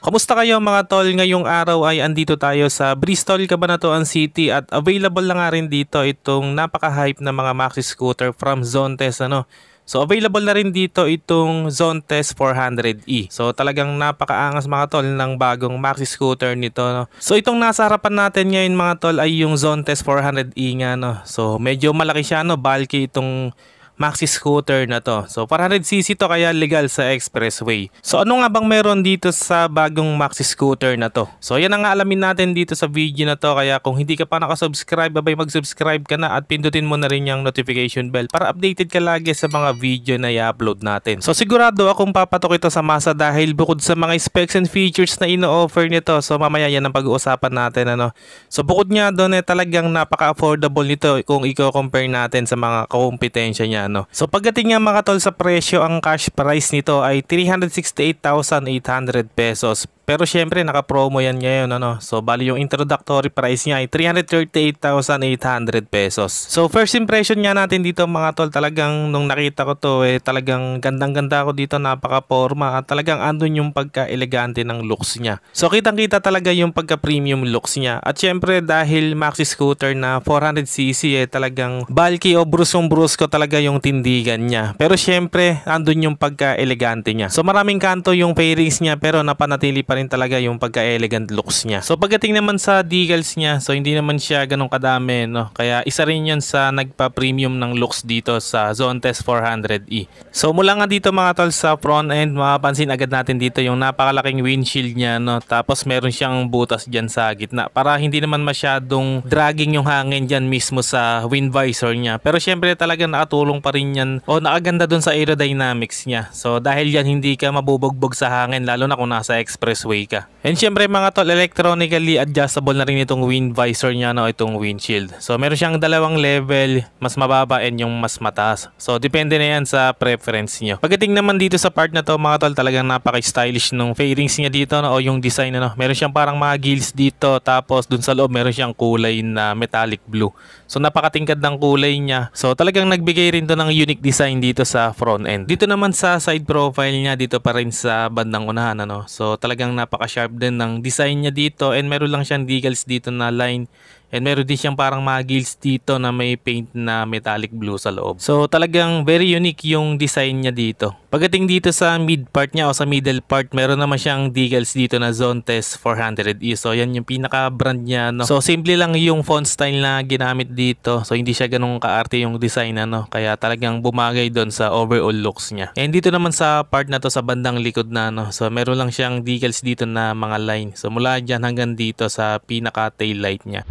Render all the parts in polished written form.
Kamusta kayo mga tol? Ngayong araw ay andito tayo sa Bristol, Cabanatuan City at available na nga rin dito itong napaka-hype na mga maxi scooter from Zontes ano. So available na rin dito itong Zontes 400e. So talagang napakaangas mga tol ng bagong maxi scooter nito no. So itong nasa harapan natin ngayon mga tol ay yung Zontes 400e nga no. So medyo malaki siya no, bulky itong maxi scooter na to. So 400cc to kaya legal sa expressway. So ano nga bang meron dito sa bagong maxi scooter na to? So yan ang alamin natin dito sa video na to. Kaya kung hindi ka pa nakasubscribe, abay mag-subscribe ka na at pindutin mo na rin yung notification bell para updated ka lagi sa mga video na i-upload natin. So sigurado akong papatok ito sa masa dahil bukod sa mga specs and features na ino-offer nito, so mamaya yan ang pag-uusapan natin ano. So bukod nga doon talagang napaka-affordable nito kung i-compare natin sa mga kompetensya niya. So pagdating nga mga tol sa presyo, ang cash price nito ay 368,800 pesos. Pero syempre naka-promo yan ngayon ano. So bali yung introductory price niya ay 338,800 pesos. So first impression nga natin dito mga tol, talagang nung nakita ko to talagang gandang-ganda ako dito, napaka-forma at talagang andun yung pagka-elegante ng looks niya. So kitang-kita talaga yung pagka-premium looks niya. At syempre dahil maxi scooter na 400cc talagang bulky o bruskong-brusko talaga yung tindigan niya. Pero syempre andun yung pagka-elegante niya. So maraming kanto yung fairings niya pero napanatili pa rin talaga yung pagka-elegant looks niya. So pagdating naman sa decals niya, so hindi naman siya ganun kadami no. Kaya isa rin yun sa nagpa-premium ng looks dito sa Zontes 400e. So mula nga dito mga tol sa front end, mapapansin agad natin dito yung napakalaking windshield niya no. Tapos meron siyang butas diyan sa gitna para hindi naman masyadong dragging yung hangin diyan mismo sa wind visor niya. Pero syempre talaga nakatulong pa rin yan o nakaganda dun sa aerodynamics niya. So dahil yan hindi ka mabubugbog sa hangin lalo na kung nasa expressway ka. And syempre mga tol, electronically adjustable na rin itong wind visor niya no, itong windshield. So meron siyang dalawang level, mas mababa and yung mas mataas. So depende na yan sa preference niyo. Pagdating naman dito sa part na to mga tol, talagang napaka-stylish nung fairings niya dito no, o yung design no. Meron siyang parang mga gills dito, tapos dun sa loob meron siyang kulay na metallic blue. So napakatingkad ng kulay niya. So talagang nagbigay rin to ng unique design dito sa front end. Dito naman sa side profile niya, dito pa rin sa bandang unahan ano. So talagang napaka-sharp din ng design niya dito and meron lang siyang decals dito na line. And meron din siyang parang mga gills dito na may paint na metallic blue sa loob. So talagang very unique yung design niya dito. Pagdating dito sa mid part niya o sa middle part, meron naman siyang decals dito na Zontes 400e. So yan yung pinaka brand niya no. So simple lang yung font style na ginamit dito. So hindi siya ganun kaarte yung design ano. Kaya talagang bumagay doon sa overall looks niya. And dito naman sa part na to sa bandang likod na no. So meron lang siyang decals dito na mga line. So mula dyan hanggang dito sa pinaka tail light niya.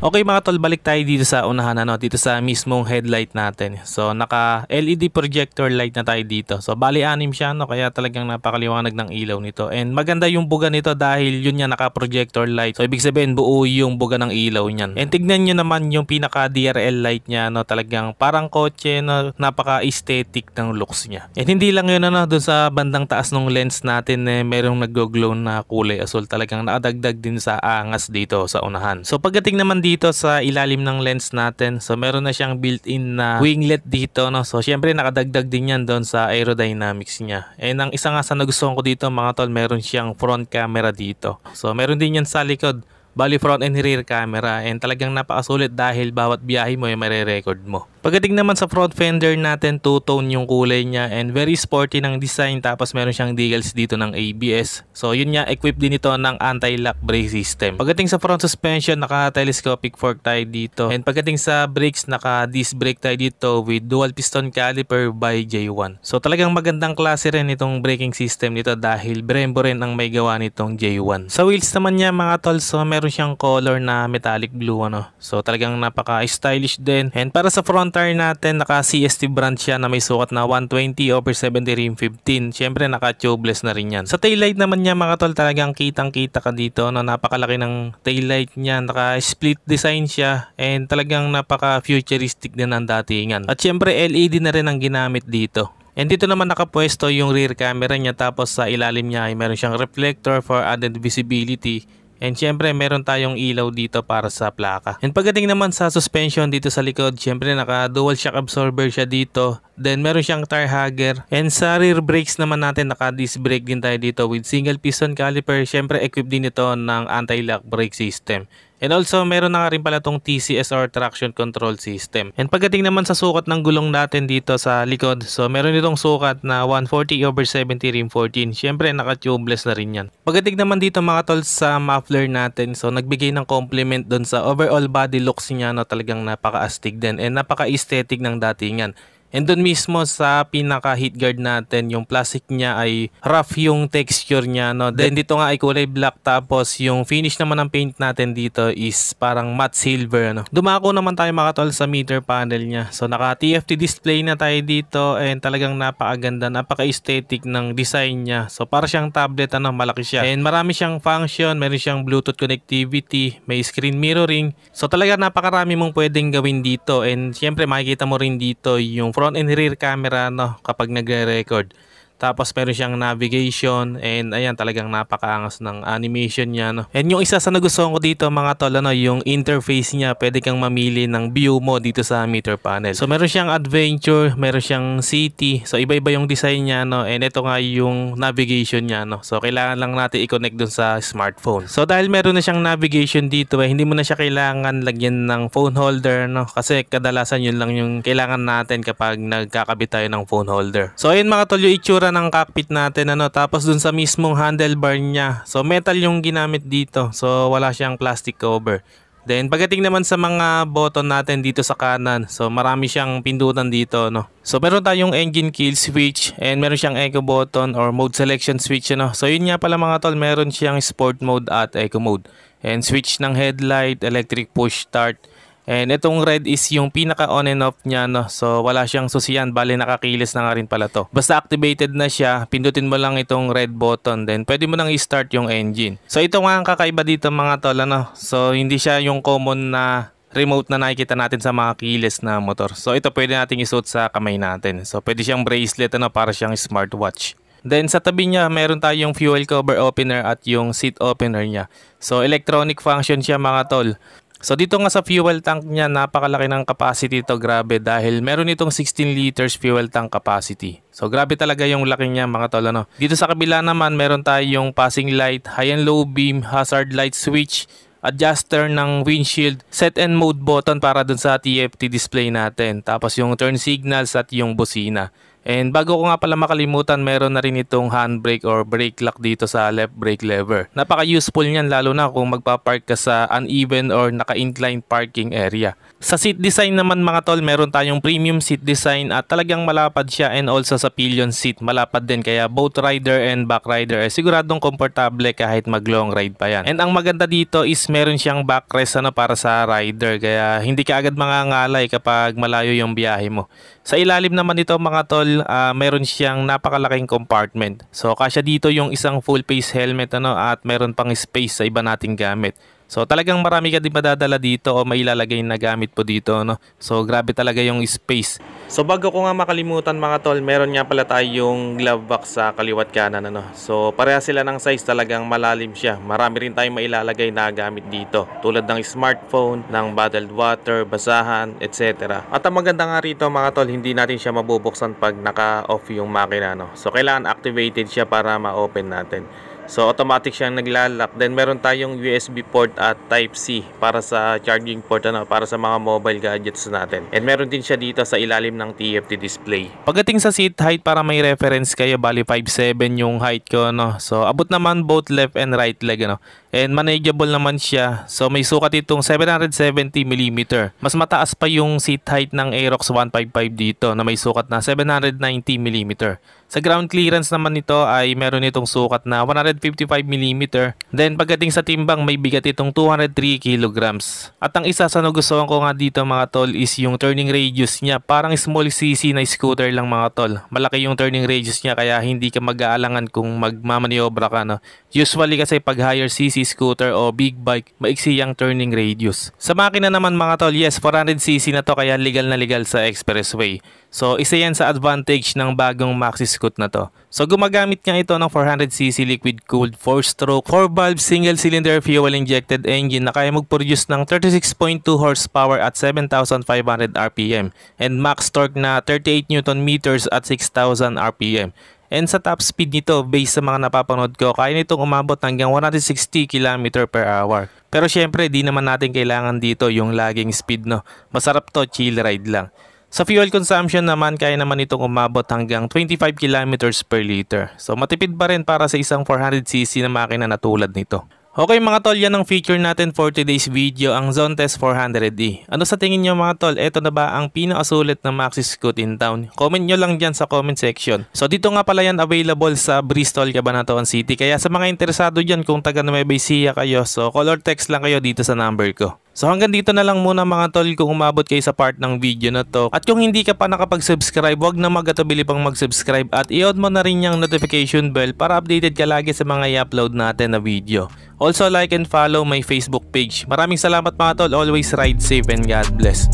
Okay mga tol, balik tayo dito sa unahan ano, dito sa mismong headlight natin. So naka LED projector light na tayo dito. So bali anim siya no, kaya talagang napakaliwanag ng ilaw nito. And maganda yung buga nito dahil yun yan naka projector light. So ibig sabihin buo yung buga ng ilaw niyan. And tignan nyo naman yung pinaka DRL light niya no, talagang parang kotse no, napaka-aesthetic ng looks niya. And hindi lang yun ano, doon sa bandang taas ng lens natin merong nag-glow na kulay asul, talagang nakadagdag din sa angas dito sa unahan. So pagdating naman dito sa ilalim ng lens natin, so meron na siyang built-in na winglet dito no. So syempre nakadagdag din yan doon sa aerodynamics niya. And ang isa nga sa nagustuhan ko dito mga tol, meron siyang front camera dito. So meron din yan sa likod. Bali front and rear camera and talagang napakasulit dahil bawat biyahe mo ay mare-record mo. Pagdating naman sa front fender natin, two-tone yung kulay niya and very sporty ng design, tapos meron siyang decals dito ng ABS. So yun nga, equipped din ito ng anti-lock brake system. Pagdating sa front suspension, naka-telescopic fork tayo dito. And pagdating sa brakes, naka-disc brake tayo dito with dual piston caliper by J1. So talagang magandang klase rin itong braking system nito dahil Brembo rin ang may gawa nitong J1. Sa wheels naman niya mga tol, so meron siyang color na metallic blue ano. So talagang napaka-stylish din. And para sa front tire natin, naka CST brand siya na may sukat na 120/70 rim 15. Syempre naka tubeless na rin yan. Sa taillight naman niya mga tol, talagang kitang-kita ka dito no, napakalaki ng taillight niya, naka split design siya and talagang napaka-futuristic din ang datingan. At syempre LED na rin ang ginamit dito. And dito naman nakapwesto yung rear camera niya, tapos sa ilalim niya ay meron siyang reflector for added visibility. And syempre meron tayong ilaw dito para sa plaka. And pagdating naman sa suspension dito sa likod, syempre naka dual shock absorber siya dito. Then meron siyang tire hugger. And sa rear brakes naman natin, naka disc brake din tayo dito with single piston caliper. Syempre equipped din ito ng anti-lock brake system. And also, meron na nga rin pala itong TCS or traction control system. And pagdating naman sa sukat ng gulong natin dito sa likod, so meron itong sukat na 140/70 rim 14. Syempre, naka-tubeless na rin yan. Pagdating naman dito mga tol sa muffler natin, so nagbigay ng compliment doon sa overall body looks niya, no, talagang napaka-astig din and napaka-aesthetic ng datingan. And doon mismo sa pinaka heat guard natin, yung plastic niya ay rough yung texture niya, no. Then dito nga ay kulay black, tapos yung finish naman ng paint natin dito is parang matte silver, no. Dumako naman tayo mga tol sa meter panel niya. So naka TFT display na tayo dito and talagang napakaganda, napaka-aesthetic ng design niya. So para siyang tablet, ano, malaki siya. And marami siyang function, meron siyang Bluetooth connectivity, may screen mirroring. So talaga napakarami mong pwedeng gawin dito. And syempre makikita mo rin dito yung front and rear camera, no, kapag nagre-record. Tapos meron siyang navigation and ayan, talagang napakaangas ng animation niya, no. And yung isa sa nagustuhan ko dito mga tol, ano, yung interface niya, pwede kang mamili ng view mo dito sa meter panel. So meron siyang adventure, meron siyang city. So iba-iba yung design niya, no. And ito nga yung navigation niya, no. So kailangan lang natin i-connect dun sa smartphone. So dahil meron na siyang navigation dito, hindi mo na siya kailangan lagyan ng phone holder, no. Kasi kadalasan yun lang yung kailangan natin kapag nagkakabit tayo ng phone holder. So ayun mga tol, yung itsura ng cockpit natin, ano. Tapos dun sa mismong handlebar niya, so metal yung ginamit dito, so wala siyang plastic cover. Then pagdating naman sa mga button natin dito sa kanan, so marami siyang pindutan dito, no. So meron tayong engine kill switch and meron siyang eco button or mode selection switch, ano. So yun nga pala mga tol, meron siyang sport mode at eco mode. And switch ng headlight, electric push start. And itong red is yung pinaka on and off niya, no. So wala siyang susiyan, bali nakakilis na nga rin pala to. Basta activated na siya, pindutin mo lang itong red button, then pwede mo nang i-start yung engine. So ito nga ang kakaiba dito mga tol, ano. So hindi siya yung common na remote na nakikita natin sa mga keyless na motor. So ito pwede nating isuot sa kamay natin. So pwede siyang bracelet, ano, para siyang smartwatch. Then sa tabi niya, meron tayong fuel cover opener at yung seat opener niya. So electronic function siya mga tol. So dito nga sa fuel tank niya, napakalaki ng capacity ito, grabe, dahil meron itong 16 liters fuel tank capacity. So grabe talaga yung laki niya mga tol, ano. Dito sa kabila naman, meron tayong passing light, high and low beam, hazard light switch, adjuster ng windshield, set and mode button para dun sa TFT display natin, tapos yung turn signals at yung busina. And bago ko nga pala makalimutan, meron na rin itong handbrake or brake lock dito sa left brake lever. Napaka-useful niyan lalo na kung magpa-park ka sa uneven or naka-incline parking area. Sa seat design naman mga tol, meron tayong premium seat design at talagang malapad siya, and also sa pillion seat malapad din, kaya both rider and back rider ay siguradong komportable kahit mag long ride pa yan. And ang maganda dito is meron siyang backrest, ano, para sa rider, kaya hindi ka agad mangangalay kapag malayo yung biyahe mo. Sa ilalim naman nito mga tol, meron siyang napakalaking compartment. So kasya dito yung isang full face helmet, ano, at meron pang space sa iba nating gamit. So talagang marami ka din madadala dito o mailalagay na gamit po dito, no. So grabe talaga yung space. So bago ko nga makalimutan mga tol, meron nga pala tayong glove box sa kaliwat kanan, ano. So pareha sila ng size, talagang malalim siya. Marami rin tayong mailalagay na gamit dito, tulad ng smartphone, ng bottled water, basahan, etc. At ang maganda nga rito mga tol, hindi natin siya mabubuksan pag naka-off yung makina, no. So kailangan activated siya para ma-open natin. So automatic siyang naglalak. Then meron tayong USB port at Type-C para sa charging port, ano, para sa mga mobile gadgets natin. And meron din siya dito sa ilalim ng TFT display. Pagdating sa seat height, para may reference kayo, bali 5'7" yung height ko, no. So abot naman both left and right leg, ano. And manageable naman siya. So may sukat itong 770mm. Mas mataas pa yung seat height ng Aerox 155 dito na may sukat na 790mm. Sa ground clearance naman nito ay meron itong sukat na 155mm. Then pagdating sa timbang, may bigat itong 203 kilograms. At ang isa sa nagustuhan ko nga dito mga tol is yung turning radius niya. Parang small cc na scooter lang mga tol. Malaki yung turning radius niya, kaya hindi ka mag-aalangan kung magmamaniobra ka, no. Usually kasi pag higher cc scooter o big bike, maiksi yung turning radius. Sa makina naman mga tol, yes, 400cc na to, kaya legal na legal sa expressway. So isa yan sa advantage ng bagong Maxi Scoot na to. So gumagamit nga ito ng 400cc liquid cooled 4-stroke 4-valve single cylinder fuel injected engine na kaya mag-produce ng 36.2 horsepower at 7,500 RPM and max torque na 38 Nm at 6,000 RPM. And sa top speed nito, based sa mga napapanood ko, kaya nitong umabot hanggang 160 km/h. Pero syempre, di naman natin kailangan dito yung laging speed, no? Masarap to, chill ride lang. Sa fuel consumption naman, kaya naman itong umabot hanggang 25 km/L. So matipid pa rin para sa isang 400cc na makina na tulad nito. Okay mga tol, yan ang feature natin for today's video, ang Zontes 400e. Ano sa tingin nyo mga tol, eto na ba ang pinakasulit na Maxi Scoot in town? Comment nyo lang dyan sa comment section. So dito nga pala yan available sa Bristol, Cabanatuan City. Kaya sa mga interesado dyan kung taga Nueva Ecija kayo, so call or text lang kayo dito sa number ko. So hanggang dito na lang muna mga tol kung umabot kayo sa part ng video na to. At kung hindi ka pa nakapag-subscribe, wag na mag-atubili pang mag-subscribe at i-on mo na rin yung notification bell para updated ka lagi sa mga i-upload natin na video. Also like and follow my Facebook page. Maraming salamat mga tol, always ride safe and God bless.